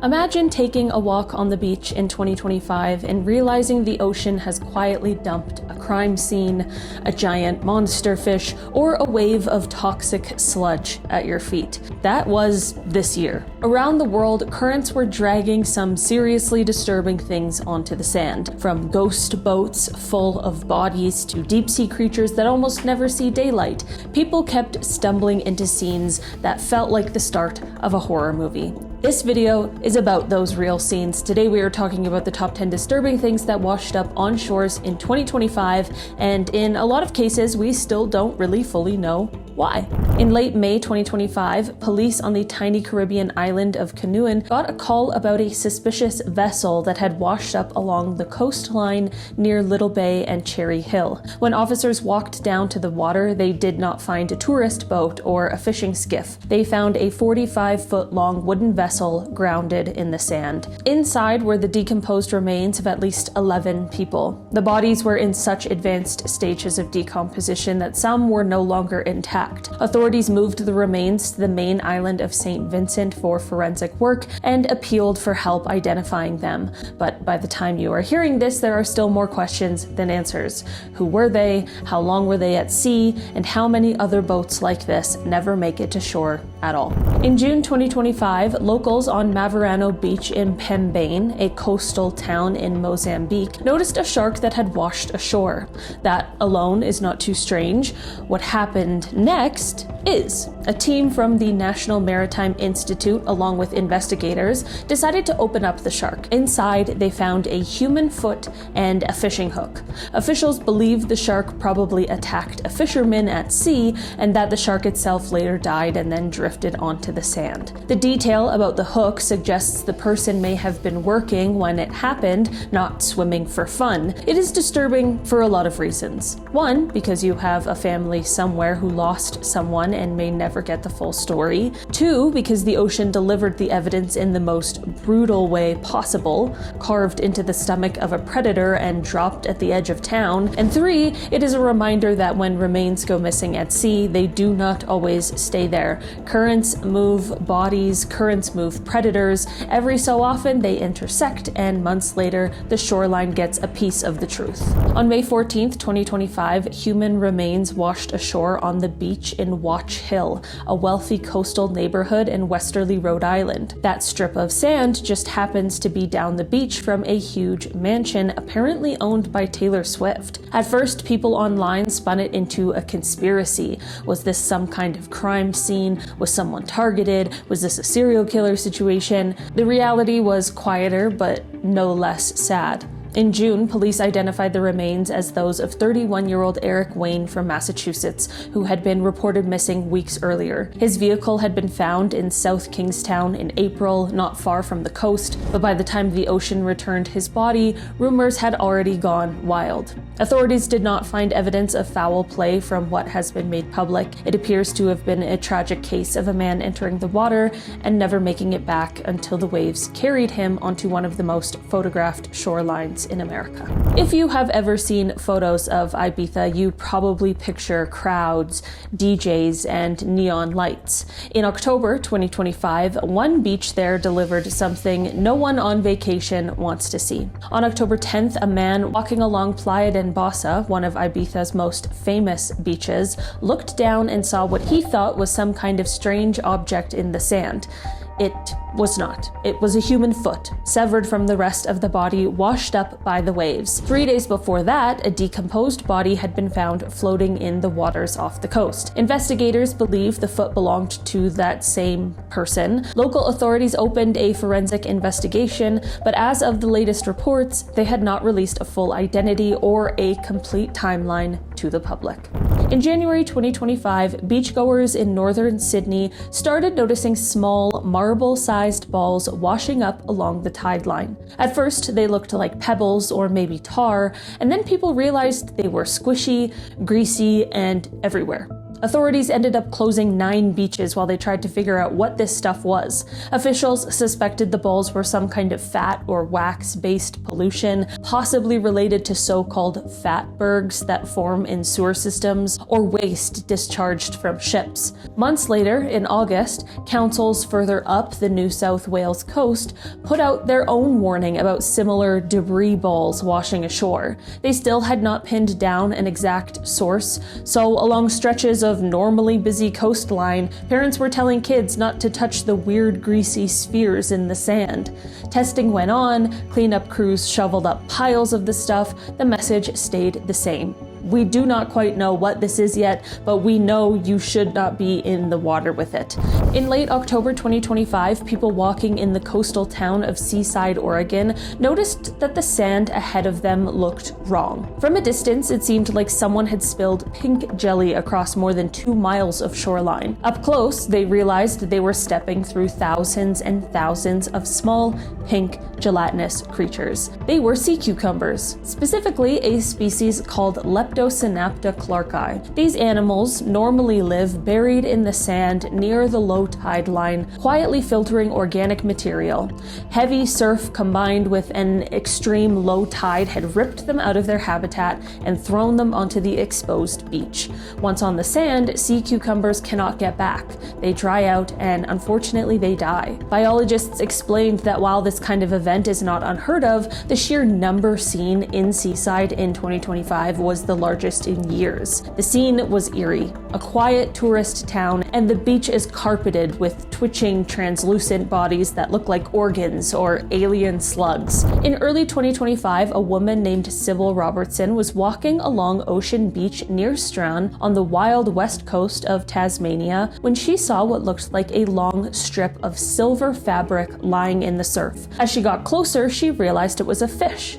Imagine taking a walk on the beach in 2025 and realizing the ocean has quietly dumped a crime scene, a giant monster fish, or a wave of toxic sludge at your feet. That was this year. Around the world, currents were dragging some seriously disturbing things onto the sand, from ghost boats full of bodies to deep-sea creatures that almost never see daylight. People kept stumbling into scenes that felt like the start of a horror movie. This video is about those real scenes. Today we are talking about the top 10 disturbing things that washed up on shores in 2025, and in a lot of cases we still don't really fully know why. In late May 2025, police on the tiny Caribbean island of Canoan got a call about a suspicious vessel that had washed up along the coastline near Little Bay and Cherry Hill. When officers walked down to the water, they did not find a tourist boat or a fishing skiff. They found a 45-foot-long wooden vessel grounded in the sand. Inside were the decomposed remains of at least 11 people. The bodies were in such advanced stages of decomposition that some were no longer intact. Authorities moved the remains to the main island of St. Vincent for forensic work and appealed for help identifying them. But by the time you are hearing this, there are still more questions than answers. Who were they? How long were they at sea? And how many other boats like this never make it to shore at all? In June 2025, locals on Mavarano Beach in Pembain, a coastal town in Mozambique, noticed a shark that had washed ashore. That alone is not too strange. What happened next is a team from the National Maritime Institute, along with investigators, decided to open up the shark. Inside, they found a human foot and a fishing hook. Officials believe the shark probably attacked a fisherman at sea, and that the shark itself later died and then drifted onto the sand. The detail about the hook suggests the person may have been working when it happened, not swimming for fun. It is disturbing for a lot of reasons. One, because you have a family somewhere who lost someone and may never get the full story. Two, because the ocean delivered the evidence in the most brutal way possible, carved into the stomach of a predator and dropped at the edge of town. And three, it is a reminder that when remains go missing at sea, they do not always stay there. Currents move bodies, currents move predators. Every so often they intersect, and months later, the shoreline gets a piece of the truth. On May 14th, 2025, human remains washed ashore on the beach in Watch Hill, a wealthy coastal neighborhood in westerly Rhode Island. That strip of sand just happens to be down the beach from a huge mansion apparently owned by Taylor Swift. At first, people online spun it into a conspiracy. Was this some kind of crime scene? Was someone targeted? Was this a serial killer situation? The reality was quieter, but no less sad. In June, police identified the remains as those of 31-year-old Eric Wayne from Massachusetts, who had been reported missing weeks earlier. His vehicle had been found in South Kingstown in April, not far from the coast, but by the time the ocean returned his body, rumors had already gone wild. Authorities did not find evidence of foul play from what has been made public. It appears to have been a tragic case of a man entering the water and never making it back until the waves carried him onto one of the most photographed shorelines in America. If you have ever seen photos of Ibiza, you probably picture crowds, DJs, and neon lights. In October 2025, one beach there delivered something no one on vacation wants to see. On October 10th, a man walking along Playa d'Embossa, one of Ibiza's most famous beaches, looked down and saw what he thought was some kind of strange object in the sand. It was not. It was a human foot, severed from the rest of the body, washed up by the waves. 3 days before that, a decomposed body had been found floating in the waters off the coast. Investigators believe the foot belonged to that same person. Local authorities opened a forensic investigation, but as of the latest reports, they had not released a full identity or a complete timeline to the public. In January 2025, beachgoers in northern Sydney started noticing small, marble-sized balls washing up along the tide line. At first, they looked like pebbles or maybe tar, and then people realized they were squishy, greasy, and everywhere. Authorities ended up closing 9 beaches while they tried to figure out what this stuff was. Officials suspected the balls were some kind of fat or wax-based pollution, possibly related to so-called fatbergs that form in sewer systems, or waste discharged from ships. Months later, in August, councils further up the New South Wales coast put out their own warning about similar debris balls washing ashore. They still had not pinned down an exact source, so along stretches of normally busy coastline, parents were telling kids not to touch the weird greasy spheres in the sand. Testing went on, cleanup crews shoveled up piles of the stuff, the message stayed the same. We do not quite know what this is yet, but we know you should not be in the water with it. In late October 2025, people walking in the coastal town of Seaside, Oregon, noticed that the sand ahead of them looked wrong. From a distance, it seemed like someone had spilled pink jelly across more than 2 miles of shoreline. Up close, they realized they were stepping through thousands and thousands of small, pink, gelatinous creatures. They were sea cucumbers, specifically a species called Leptosynapta clarki. These animals normally live buried in the sand near the low tide line, quietly filtering organic material. Heavy surf combined with an extreme low tide had ripped them out of their habitat and thrown them onto the exposed beach. Once on the sand, sea cucumbers cannot get back. They dry out and unfortunately they die. Biologists explained that while this kind of event is not unheard of, the sheer number seen in Seaside in 2025 was the largest in years. The scene was eerie, a quiet tourist town, and the beach is carpeted with twitching, translucent bodies that look like organs or alien slugs. In early 2025, a woman named Sybil Robertson was walking along Ocean Beach near Strahan on the wild west coast of Tasmania when she saw what looked like a long strip of silver fabric lying in the surf. As she got closer, she realized it was a fish.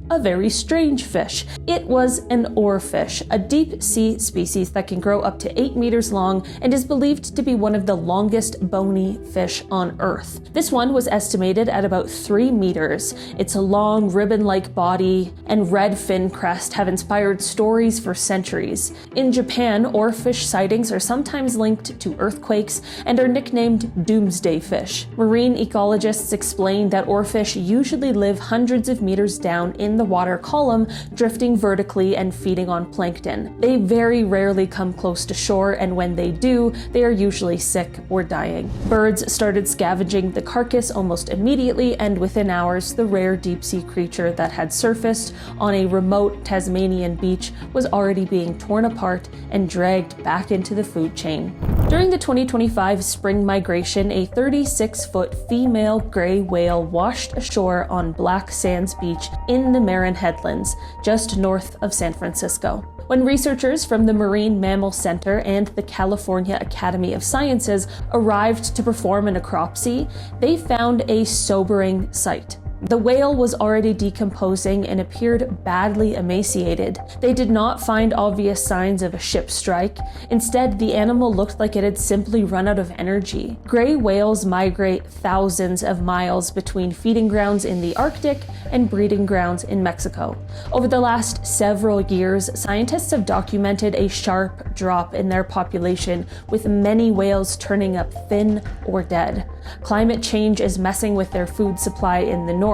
A very strange fish. It was an oarfish, a deep sea species that can grow up to 8 meters long and is believed to be one of the longest bony fish on Earth. This one was estimated at about 3 meters. Its long ribbon-like body and red fin crest have inspired stories for centuries. In Japan, oarfish sightings are sometimes linked to earthquakes and are nicknamed Doomsday fish. Marine ecologists explain that oarfish usually live hundreds of meters down in the water column, drifting vertically and feeding on plankton. They very rarely come close to shore, and when they do, they are usually sick or dying. Birds started scavenging the carcass almost immediately, and within hours, the rare deep-sea creature that had surfaced on a remote Tasmanian beach was already being torn apart and dragged back into the food chain. During the 2025 spring migration, a 36-foot female gray whale washed ashore on Black Sands Beach in the Headlands, just north of San Francisco. When researchers from the Marine Mammal Center and the California Academy of Sciences arrived to perform a necropsy, they found a sobering sight. The whale was already decomposing and appeared badly emaciated. They did not find obvious signs of a ship strike. Instead, the animal looked like it had simply run out of energy. Gray whales migrate thousands of miles between feeding grounds in the Arctic and breeding grounds in Mexico. Over the last several years, scientists have documented a sharp drop in their population, with many whales turning up thin or dead. Climate change is messing with their food supply in the north.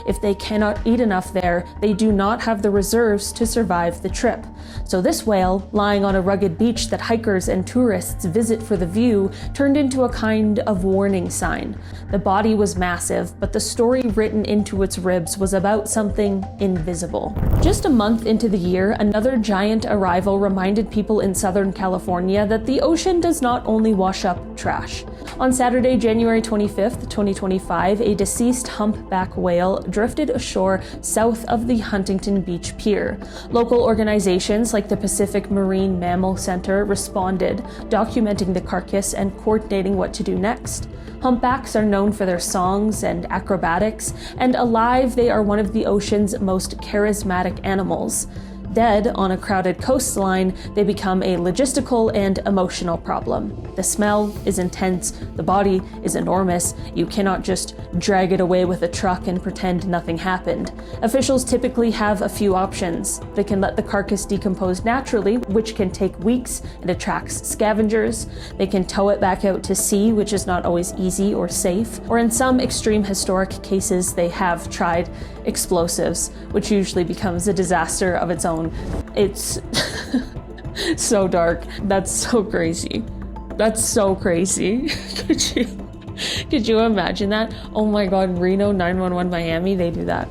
If they cannot eat enough there, they do not have the reserves to survive the trip. So this whale, lying on a rugged beach that hikers and tourists visit for the view, turned into a kind of warning sign. The body was massive, but the story written into its ribs was about something invisible. Just a month into the year, another giant arrival reminded people in Southern California that the ocean does not only wash up trash. On Saturday, January 25th, 2025, a deceased humpback whale drifted ashore south of the Huntington Beach Pier. Local organizations like the Pacific Marine Mammal Center responded, documenting the carcass and coordinating what to do next. Humpbacks are known for their songs and acrobatics, and alive, they are one of the ocean's most charismatic animals. Instead, on a crowded coastline, they become a logistical and emotional problem. The smell is intense, the body is enormous, you cannot just drag it away with a truck and pretend nothing happened. Officials typically have a few options. They can let the carcass decompose naturally, which can take weeks and attracts scavengers. They can tow it back out to sea, which is not always easy or safe. Or in some extreme historic cases, they have tried explosives, which usually becomes a disaster of its own. It's so dark. That's so crazy. That's so crazy. Could you imagine that? Oh my God, Reno 911 Miami, they do that.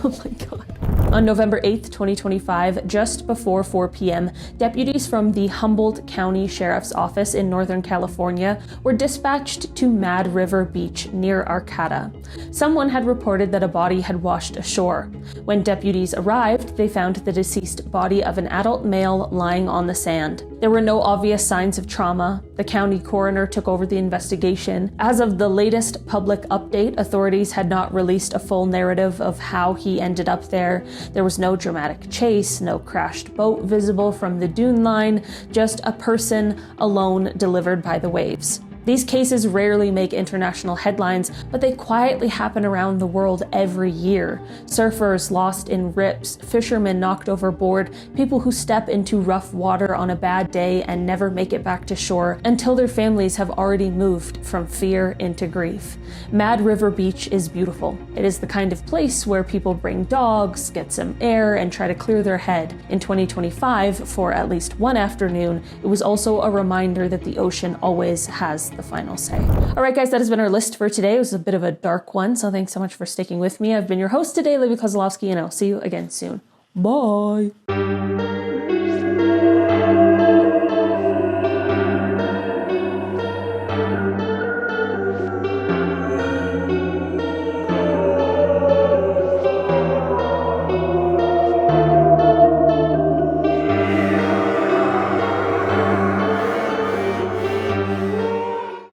Oh my God. On November 8th, 2025, just before 4 p.m., deputies from the Humboldt County Sheriff's Office in Northern California were dispatched to Mad River Beach near Arcata. Someone had reported that a body had washed ashore. When deputies arrived, they found the deceased body of an adult male lying on the sand. There were no obvious signs of trauma. The county coroner took over the investigation. As of the latest public update, authorities had not released a full narrative of how he ended up there. There was no dramatic chase, no crashed boat visible from the dune line, just a person alone delivered by the waves. These cases rarely make international headlines, but they quietly happen around the world every year. Surfers lost in rips, fishermen knocked overboard, people who step into rough water on a bad day and never make it back to shore until their families have already moved from fear into grief. Mad River Beach is beautiful. It is the kind of place where people bring dogs, get some air, and try to clear their head. In 2025, for at least one afternoon, it was also a reminder that the ocean always has the final say. All right, guys, that has been our list for today. It was a bit of a dark one, so thanks so much for sticking with me. I've been your host today, Libby Kozlowski, and I'll see you again soon. Bye.